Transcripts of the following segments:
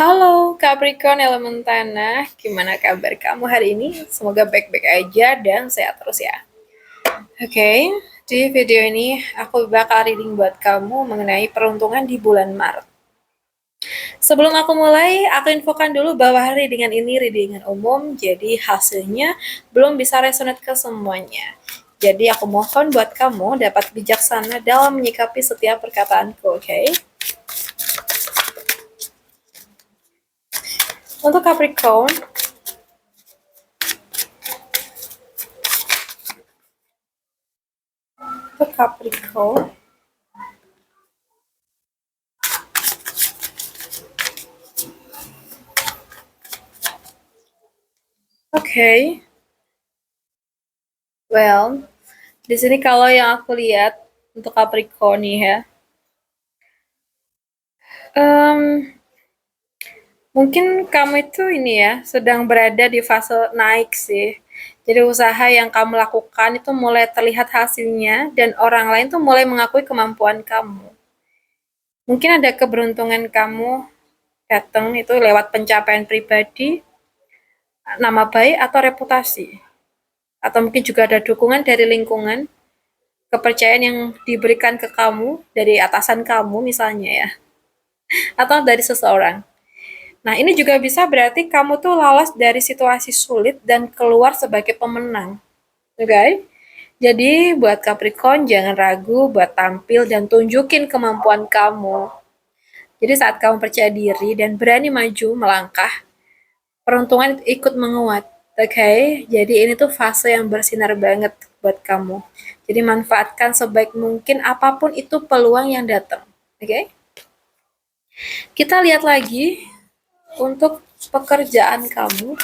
Halo Capricorn elemen tanah, gimana kabar kamu hari ini? Semoga baik-baik aja dan sehat terus ya. Oke, di video ini aku bakal reading buat kamu mengenai peruntungan di bulan Maret. Sebelum aku mulai, aku infokan dulu bahwa readingan ini readingan umum, jadi hasilnya belum bisa resonate ke semuanya. Jadi aku mohon buat kamu dapat bijaksana dalam menyikapi setiap perkataanku, oke? Untuk Capricorn, Capricorn. Oke. Well, di sini kalau yang aku lihat untuk Capricorn nih ya, em, mungkin kamu itu ini ya sedang berada di fase naik sih. Jadi usaha yang kamu lakukan itu mulai terlihat hasilnya dan orang lain tuh mulai mengakui kemampuan kamu. Mungkin ada keberuntungan kamu datang itu lewat pencapaian pribadi, nama baik atau reputasi. Atau mungkin juga ada dukungan dari lingkungan, kepercayaan yang diberikan ke kamu dari atasan kamu misalnya ya, atau dari seseorang. Nah, ini juga bisa berarti kamu tuh lolos dari situasi sulit dan keluar sebagai pemenang. Oke? Okay? Jadi, buat Capricorn, jangan ragu buat tampil dan tunjukin kemampuan kamu. Jadi, saat kamu percaya diri dan berani maju melangkah, peruntungan ikut menguat. Oke? Okay? Jadi, ini tuh fase yang bersinar banget buat kamu. Jadi, manfaatkan sebaik mungkin apapun itu peluang yang datang. Oke? Okay? Kita lihat lagi untuk pekerjaan kamu.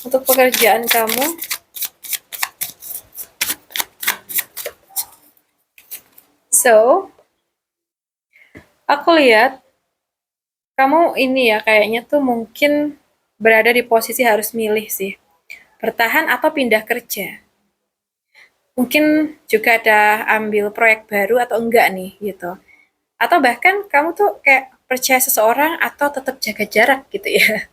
Untuk pekerjaan kamu, so aku lihat kamu ini ya kayaknya tuh mungkin berada di posisi harus milih sih, bertahan atau pindah kerja. Mungkin juga ada ambil proyek baru atau enggak nih gitu. Atau bahkan kamu tuh kayak percaya seseorang atau tetap jaga jarak gitu ya.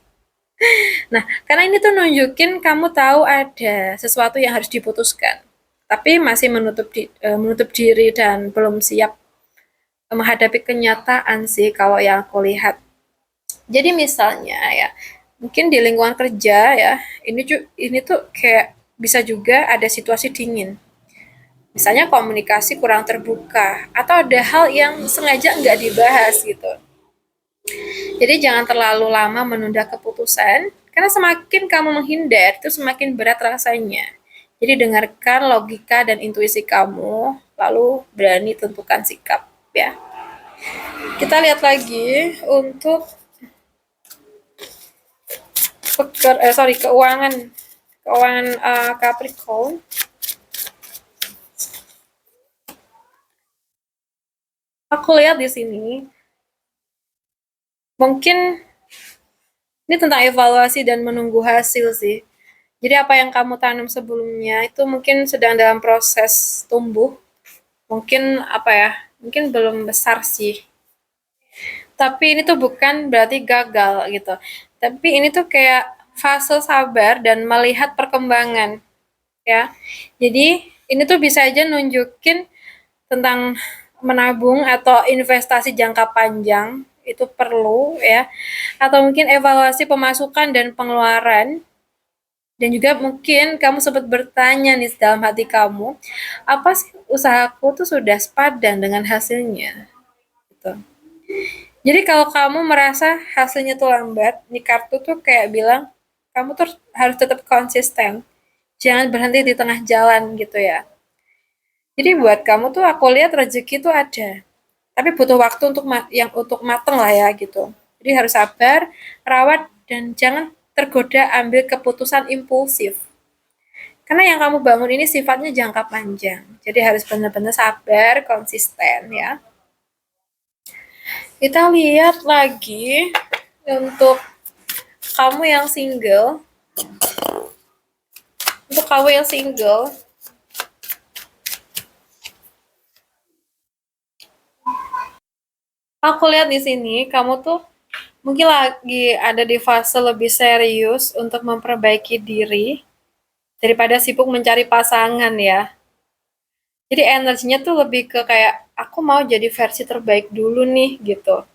Nah, karena ini tuh nunjukin kamu tahu ada sesuatu yang harus diputuskan, tapi masih menutup diri dan belum siap menghadapi kenyataan sih kalau yang aku lihat. Jadi misalnya ya, mungkin di lingkungan kerja ya, ini tuh kayak bisa juga ada situasi dingin. Misalnya komunikasi kurang terbuka atau ada hal yang sengaja nggak dibahas gitu. Jadi jangan terlalu lama menunda keputusan, karena semakin kamu menghindar, itu semakin berat rasanya. Jadi dengarkan logika dan intuisi kamu, lalu berani tentukan sikap ya. Kita lihat lagi untuk keuangan Capricorn. Aku lihat di sini mungkin ini tentang evaluasi dan menunggu hasil sih. Jadi apa yang kamu tanam sebelumnya itu mungkin sedang dalam proses tumbuh. Mungkin apa ya? Mungkin belum besar sih. Tapi ini tuh bukan berarti gagal gitu. Tapi ini tuh kayak fase sabar dan melihat perkembangan ya. Jadi ini tuh bisa aja nunjukin tentang menabung atau investasi jangka panjang itu perlu ya, atau mungkin evaluasi pemasukan dan pengeluaran, dan juga mungkin kamu sempat bertanya nih dalam hati kamu, apa sih usahaku tuh sudah sepadan dengan hasilnya gitu. Jadi kalau kamu merasa hasilnya tuh lambat, nih kartu tuh kayak bilang kamu tuh harus tetap konsisten, jangan berhenti di tengah jalan gitu ya. Jadi buat kamu tuh aku lihat rezeki tuh ada, tapi butuh waktu untuk mateng lah ya gitu. Jadi harus sabar, rawat, dan jangan tergoda ambil keputusan impulsif. Karena yang kamu bangun ini sifatnya jangka panjang. Jadi harus benar-benar sabar, konsisten ya. Kita lihat lagi untuk kamu yang single. Untuk kamu yang single, aku lihat di sini kamu tuh mungkin lagi ada di fase lebih serius untuk memperbaiki diri daripada sibuk mencari pasangan ya. Jadi energinya tuh lebih ke kayak aku mau jadi versi terbaik dulu nih gitu.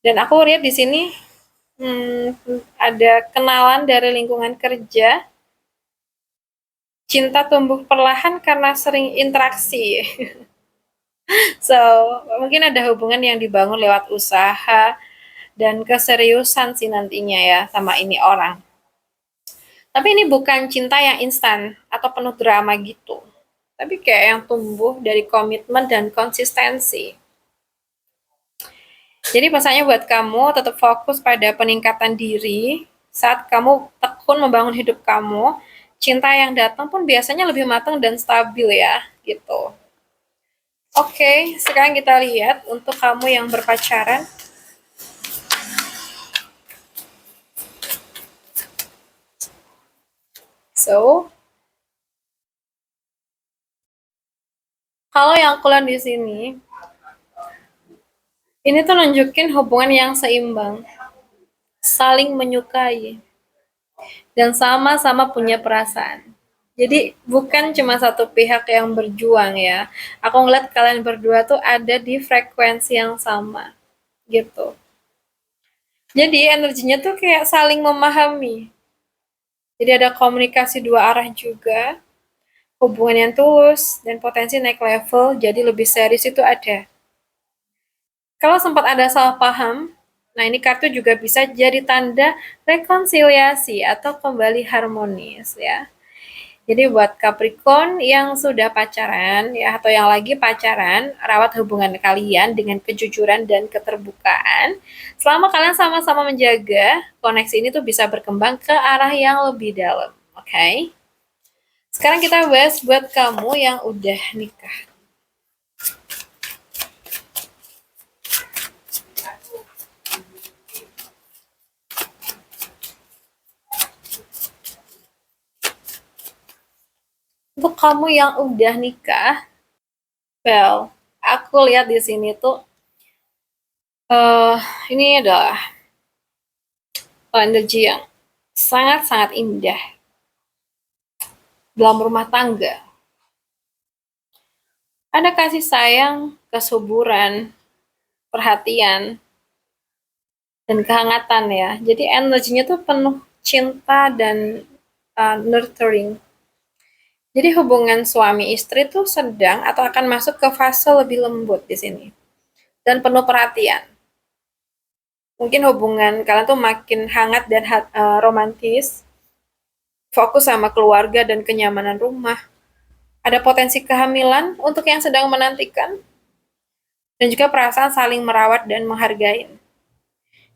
Dan aku lihat di sini ada kenalan dari lingkungan kerja. Cinta tumbuh perlahan karena sering interaksi. So, mungkin ada hubungan yang dibangun lewat usaha dan keseriusan sih nantinya ya sama ini orang. Tapi ini bukan cinta yang instan atau penuh drama gitu. Tapi kayak yang tumbuh dari komitmen dan konsistensi. Jadi pesannya buat kamu tetap fokus pada peningkatan diri saat kamu tekun membangun hidup kamu. Cinta yang datang pun biasanya lebih matang dan stabil ya, gitu. Oke, sekarang kita lihat untuk kamu yang berpacaran. So, kalau yang aku lihat di sini, ini tuh nunjukin hubungan yang seimbang, saling menyukai, dan sama-sama punya perasaan. Jadi bukan cuma satu pihak yang berjuang ya. Aku ngeliat kalian berdua tuh ada di frekuensi yang sama gitu. Jadi energinya tuh kayak saling memahami. Jadi ada komunikasi dua arah juga, hubungan yang tulus dan potensi naik level jadi lebih serius itu ada. Kalau sempat ada salah paham, nah ini kartu juga bisa jadi tanda rekonsiliasi atau kembali harmonis ya. Jadi buat Capricorn yang sudah pacaran ya atau yang lagi pacaran, rawat hubungan kalian dengan kejujuran dan keterbukaan. Selama kalian sama-sama menjaga, koneksi ini tuh bisa berkembang ke arah yang lebih dalam. Oke? Okay? Sekarang kita bahas buat kamu yang udah nikah. Untuk kamu yang udah nikah, well, aku lihat di sini tuh ini adalah energi yang sangat-sangat indah dalam rumah tangga. Ada kasih sayang, kesuburan, perhatian, dan kehangatan ya. Jadi energinya tuh penuh cinta dan nurturing. Jadi hubungan suami istri tuh sedang atau akan masuk ke fase lebih lembut di sini dan penuh perhatian. Mungkin hubungan kalian tuh makin hangat dan romantis, fokus sama keluarga dan kenyamanan rumah. Ada potensi kehamilan untuk yang sedang menantikan, dan juga perasaan saling merawat dan menghargai.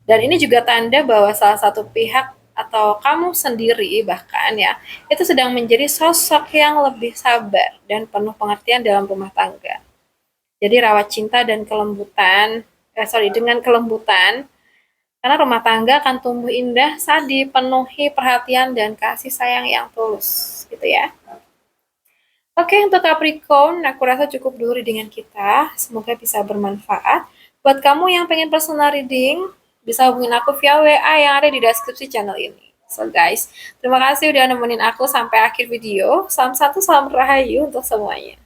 Dan ini juga tanda bahwa salah satu pihak atau kamu sendiri bahkan ya, itu sedang menjadi sosok yang lebih sabar dan penuh pengertian dalam rumah tangga. Jadi rawat cinta dan kelembutan, dengan kelembutan, karena rumah tangga akan tumbuh indah saat dipenuhi perhatian dan kasih sayang yang tulus, gitu ya. Oke, untuk Capricorn, aku rasa cukup dulu dengan kita. Semoga bisa bermanfaat. Buat kamu yang pengen personal reading, bisa hubungin aku via WA yang ada di deskripsi channel ini. So guys, terima kasih udah nemenin aku sampai akhir video. Salam satu, salam rahayu untuk semuanya.